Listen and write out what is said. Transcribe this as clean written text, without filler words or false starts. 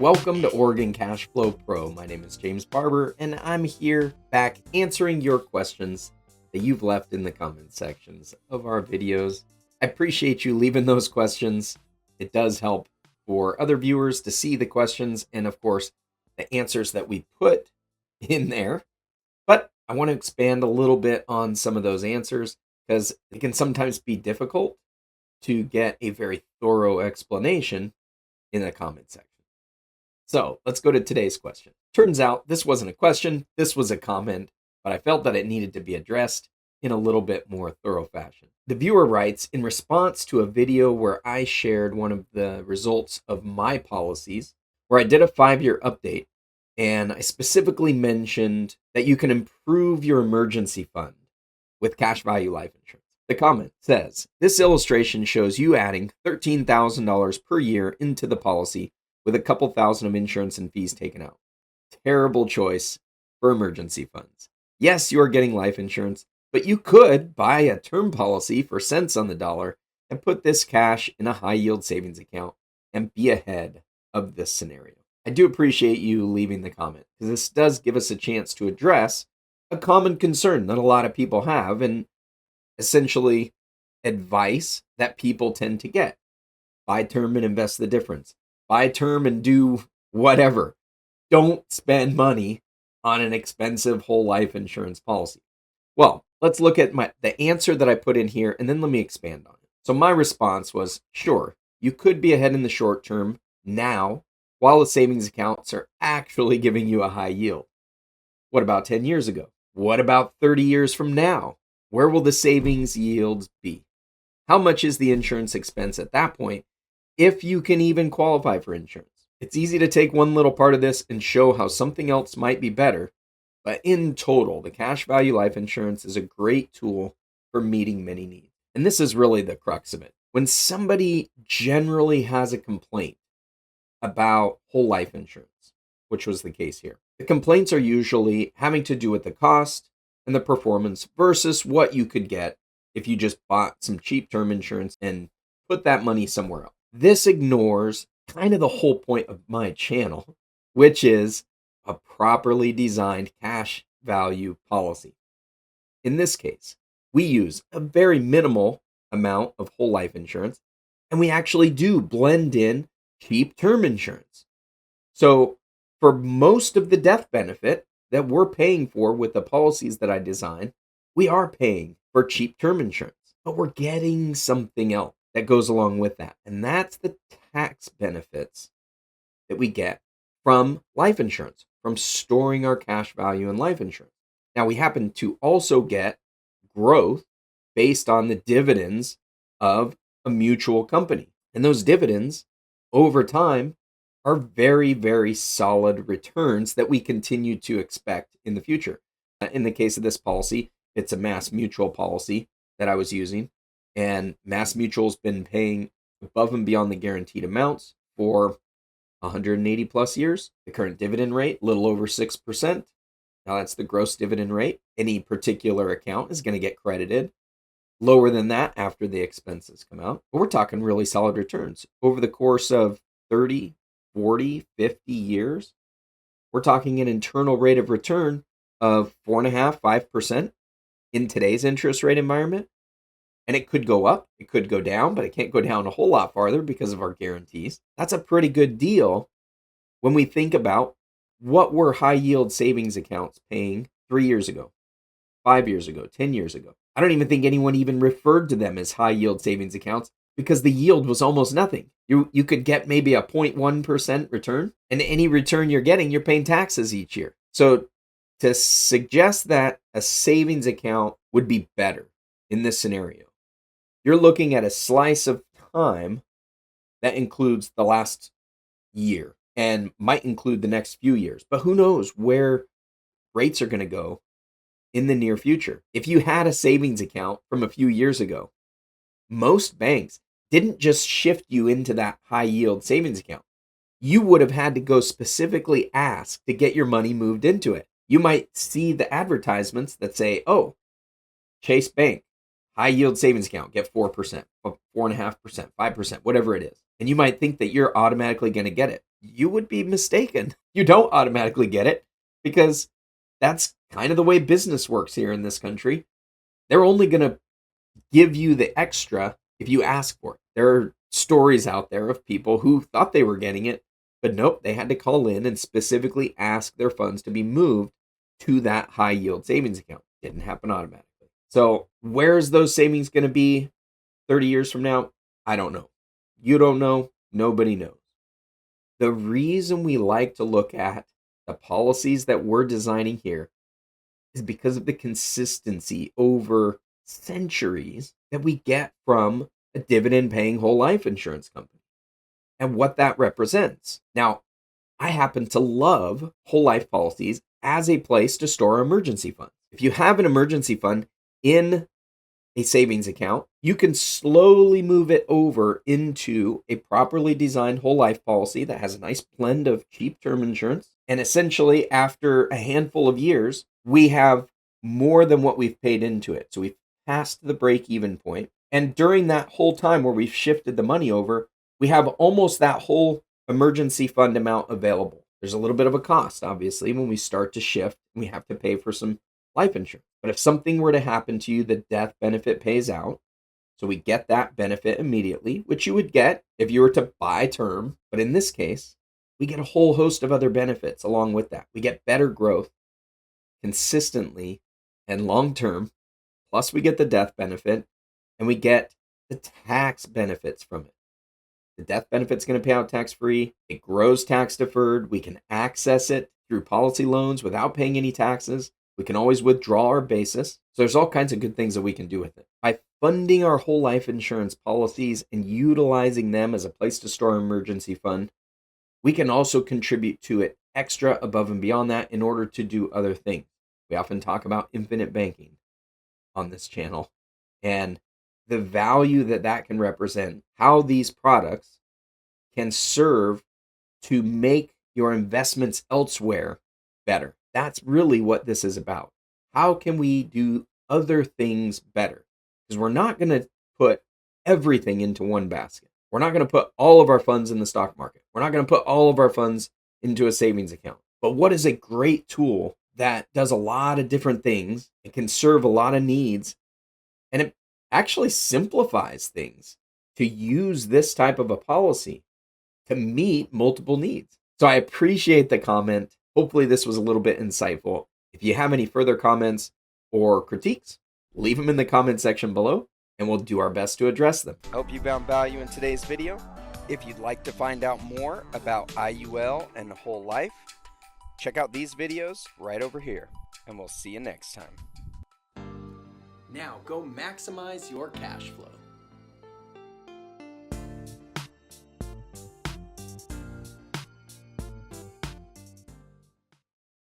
Welcome to Oregon Cash Flow Pro. My name is James Barber, and I'm here back answering your questions that you've left in the comment sections of our videos. I appreciate you leaving those questions. It does help for other viewers to see the questions and, of course, the answers that we put in there. But I want to expand a little bit on some of those answers because it can sometimes be difficult to get a very thorough explanation in the comment section. So let's go to today's question. Turns out this wasn't a question, this was a comment, but I felt that it needed to be addressed in a little bit more thorough fashion. The viewer writes, in response to a video where I shared one of the results of my policies, where I did a 5-year update, and I specifically mentioned that you can improve your emergency fund with cash value life insurance. The comment says, this illustration shows you adding $13,000 per year into the policy with a couple thousand of insurance and fees taken out. Terrible choice for emergency funds. Yes, you are getting life insurance, but you could buy a term policy for cents on the dollar and put this cash in a high yield savings account and be ahead of this scenario. I do appreciate you leaving the comment because this does give us a chance to address a common concern that a lot of people have and essentially advice that people tend to get. Buy term and invest the difference. Buy term and do whatever. Don't spend money on an expensive whole life insurance policy. Well, let's look at the answer that I put in here, and then let me expand on it. So my response was, sure, you could be ahead in the short term now, while the savings accounts are actually giving you a high yield. What about 10 years ago? What about 30 years from now? Where will the savings yields be? How much is the insurance expense at that point, if you can even qualify for insurance? It's easy to take one little part of this and show how something else might be better, but in total, the cash value life insurance is a great tool for meeting many needs. And this is really the crux of it. When somebody generally has a complaint about whole life insurance, which was the case here, the complaints are usually having to do with the cost and the performance versus what you could get if you just bought some cheap term insurance and put that money somewhere else. This ignores kind of the whole point of my channel, which is a properly designed cash value policy. In this case, we use a very minimal amount of whole life insurance, and we actually do blend in cheap term insurance. So for most of the death benefit that we're paying for with the policies that I design, we are paying for cheap term insurance, but we're getting something else that goes along with that. And that's the tax benefits that we get from life insurance, from storing our cash value in life insurance. Now, we happen to also get growth based on the dividends of a mutual company. And those dividends over time are very, very solid returns that we continue to expect in the future. In the case of this policy, it's a Mass Mutual policy that I was using. And Mass Mutual's been paying above and beyond the guaranteed amounts for 180 plus years. The current dividend rate, a little over 6%. Now that's the gross dividend rate. Any particular account is going to get credited. Lower than that after the expenses come out. But we're talking really solid returns. Over the course of 30, 40, 50 years, we're talking an internal rate of return of 4.5%, 5% in today's interest rate environment. And it could go up, it could go down, but it can't go down a whole lot farther because of our guarantees. That's a pretty good deal when we think about what were high yield savings accounts paying 3 years ago, 5 years ago, 10 years ago. I don't even think anyone even referred to them as high yield savings accounts because the yield was almost nothing. You could get maybe a 0.1% return, and any return you're getting, you're paying taxes each year. So to suggest that a savings account would be better in this scenario, you're looking at a slice of time that includes the last year and might include the next few years. But who knows where rates are going to go in the near future. If you had a savings account from a few years ago, most banks didn't just shift you into that high yield savings account. You would have had to go specifically ask to get your money moved into it. You might see the advertisements that say, oh, Chase Bank, high yield savings account, get 4%, 4.5%, 5%, whatever it is. And you might think that you're automatically going to get it. you would be mistaken. You don't automatically get it because that's kind of the way business works here in this country. They're only going to give you the extra if you ask for it. There are stories out there of people who thought they were getting it, but nope, they had to call in and specifically ask their funds to be moved to that high yield savings account. Didn't happen automatically. So, where's those savings going to be 30 years from now? I don't know. You don't know. Nobody knows. The reason we like to look at the policies that we're designing here is because of the consistency over centuries that we get from a dividend paying whole life insurance company and what that represents. Now, I happen to love whole life policies as a place to store emergency funds. If you have an emergency fund in a savings account, you can slowly move it over into a properly designed whole life policy that has a nice blend of cheap term insurance. And essentially, after a handful of years, we have more than what we've paid into it. So we've passed the break even point. And during that whole time where we've shifted the money over, we have almost that whole emergency fund amount available. There's a little bit of a cost, obviously, when we start to shift and we have to pay for some life insurance. But if something were to happen to you, the death benefit pays out. So we get that benefit immediately, which you would get if you were to buy term. But in this case, we get a whole host of other benefits along with that. We get better growth consistently and long term. Plus, we get the death benefit and we get the tax benefits from it. The death benefit's going to pay out tax free. It grows tax deferred. We can access it through policy loans without paying any taxes. We can always withdraw our basis. So there's all kinds of good things that we can do with it. By funding our whole life insurance policies and utilizing them as a place to store an emergency fund, we can also contribute to it extra above and beyond that in order to do other things. We often talk about infinite banking on this channel and the value that that can represent, how these products can serve to make your investments elsewhere better. That's really what this is about. How can we do other things better? Because we're not going to put everything into one basket. We're not going to put all of our funds in the stock market. We're not going to put all of our funds into a savings account. But what is a great tool that does a lot of different things and can serve a lot of needs? And it actually simplifies things to use this type of a policy to meet multiple needs. So I appreciate the comment. Hopefully this was a little bit insightful. If you have any further comments or critiques, leave them in the comment section below and we'll do our best to address them. Hope you found value in today's video. If you'd like to find out more about IUL and whole life, check out these videos right over here and we'll see you next time. Now go maximize your cash flow.